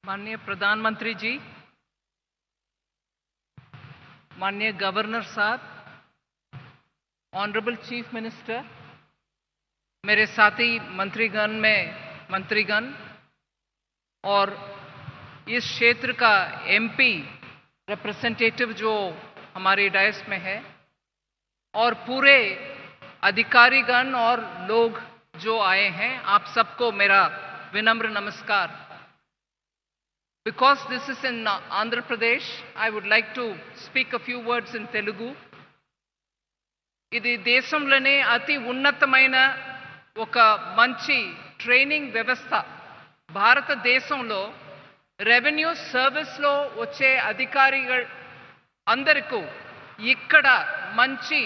माननीय प्रधानमंत्री जी, माननीय गवर्नर साहब, ऑनरेबल चीफ मिनिस्टर, मेरे साथी मंत्रीगण और इस क्षेत्र का एमपी रिप्रेजेंटेटिव जो हमारे डायस में है और पूरे अधिकारीगण और लोग जो आए हैं, आप सबको मेरा विनम्र नमस्कार। Because this is in Andhra Pradesh, I would like to speak a few words in Telugu. ఇది దేశంలోనే అతి ఉన్నతమైన ఒక మంచి ట్రైనింగ్ వ్యవస్థ. భారతదేశంలో రెవెన్యూ సర్వీస్లో వచ్చే అధికారిகள் అందరికీ ఇక్కడ మంచి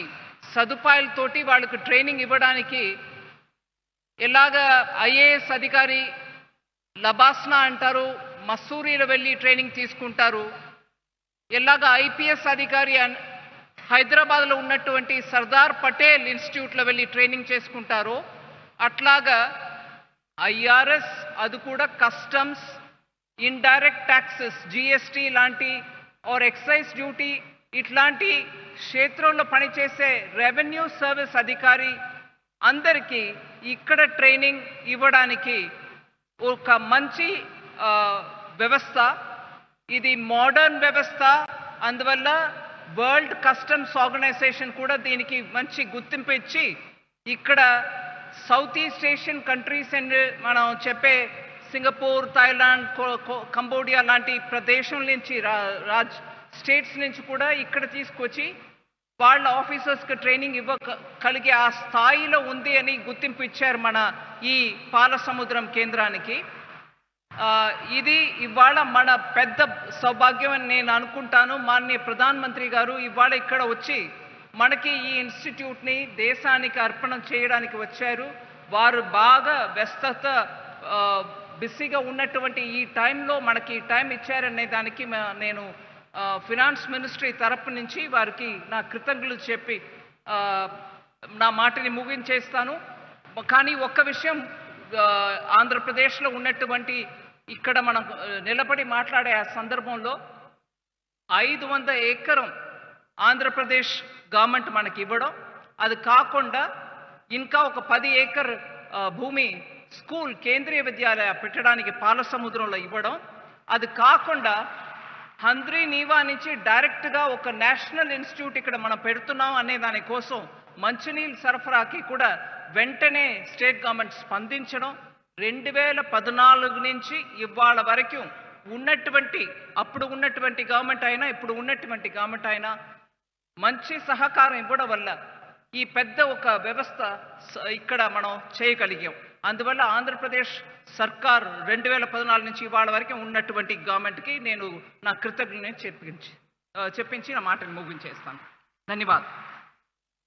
సదుపాయాలతోటి వాళ్ళకు ట్రైనింగ్ ఇవ్వడానికి ఎలాగ ఐఏఎస్ అధికారి లబాస్నా అంటారు, మసూరీలో వెళ్ళి ట్రైనింగ్ తీసుకుంటారు, ఎలాగ ఐపీఎస్ అధికారి హైదరాబాద్లో ఉన్నటువంటి సర్దార్ పటేల్ ఇన్స్టిట్యూట్లో వెళ్ళి ట్రైనింగ్ చేసుకుంటారో అట్లాగా ఐఆర్ఎస్, అది కూడా కస్టమ్స్, ఇండైరెక్ట్ ట్యాక్సెస్, జిఎస్టీ లాంటి ఆర్ ఎక్సైజ్ డ్యూటీ ఇట్లాంటి క్షేత్రంలో పనిచేసే రెవెన్యూ సర్వీస్ అధికారి అందరికీ ఇక్కడ ట్రైనింగ్ ఇవ్వడానికి ఒక మంచి వ్యవస్థ. ఇది మోడర్న్ వ్యవస్థ. అందువల్ల వరల్డ్ కస్టమ్స్ ఆర్గనైజేషన్ కూడా దీనికి మంచి గుర్తింపు ఇచ్చి ఇక్కడ south east Asian countries and మనం చెప్పే సింగపూర్, థాయిలాండ్, కంబోడియా లాంటి ప్రదేశం నుంచి స్టేట్స్ నుంచి కూడా ఇక్కడ తీసుకొచ్చి వాళ్ళ ఆఫీసర్స్కి ట్రైనింగ్ ఇవ్వగలిగే ఆ స్థాయిలో ఉంది అని గుర్తింపు ఇచ్చారు మన ఈ పాలసముద్రం కేంద్రానికి. ఇది ఇవాళ మన పెద్ద సౌభాగ్యం అని నేను అనుకుంటాను. మాన్య ప్రధానమంత్రి గారు ఇవాళ ఇక్కడ వచ్చి మనకి ఈ ఇన్స్టిట్యూట్ని దేశానికి అర్పణ చేయడానికి వచ్చారు. వారు బాగా వ్యస్తత బిజీగా ఉన్నటువంటి ఈ టైంలో మనకి టైం ఇచ్చారనే దానికి నేను ఫినాన్స్ మినిస్ట్రీ తరపు నుంచి వారికి నా కృతజ్ఞతలు చెప్పి నా మాటని ముగించేస్తాను. కానీ ఒక్క విషయం, ఆంధ్రప్రదేశ్లో ఉన్నటువంటి ఇక్కడ మనం నిలబడి మాట్లాడే ఆ సందర్భంలో 500 ఎకరం ఆంధ్రప్రదేశ్ గవర్నమెంట్ మనకి ఇవ్వడం, అది కాకుండా ఇంకా ఒక 10 ఏకర్ భూమి స్కూల్, కేంద్రీయ విద్యాలయ పెట్టడానికి పాలసముద్రంలో ఇవ్వడం, అది కాకుండా హంద్రీ నీవా నుంచి డైరెక్ట్గా ఒక నేషనల్ ఇన్స్టిట్యూట్ ఇక్కడ మనం పెడుతున్నాం అనే దానికోసం మంచినీళ్ళు సరఫరాకి కూడా వెంటనే స్టేట్ గవర్నమెంట్ స్పందించడం, 2014 నుంచి ఇవాళ వరకు అప్పుడు ఉన్నటువంటి గవర్నమెంట్ అయినా ఇప్పుడు ఉన్నటువంటి గవర్నమెంట్ అయినా మంచి సహకారం ఇవ్వడం వల్ల ఈ పెద్ద ఒక వ్యవస్థ ఇక్కడ మనం చేయగలిగాం. అందువల్ల ఆంధ్రప్రదేశ్ సర్కార్ 2014 నుంచి ఇవాళ వరకు ఉన్నటువంటి గవర్నమెంట్కి నేను నా కృతజ్ఞతని చెప్పించి నా మాటను ముగించేస్తాను. ధన్యవాదాలు.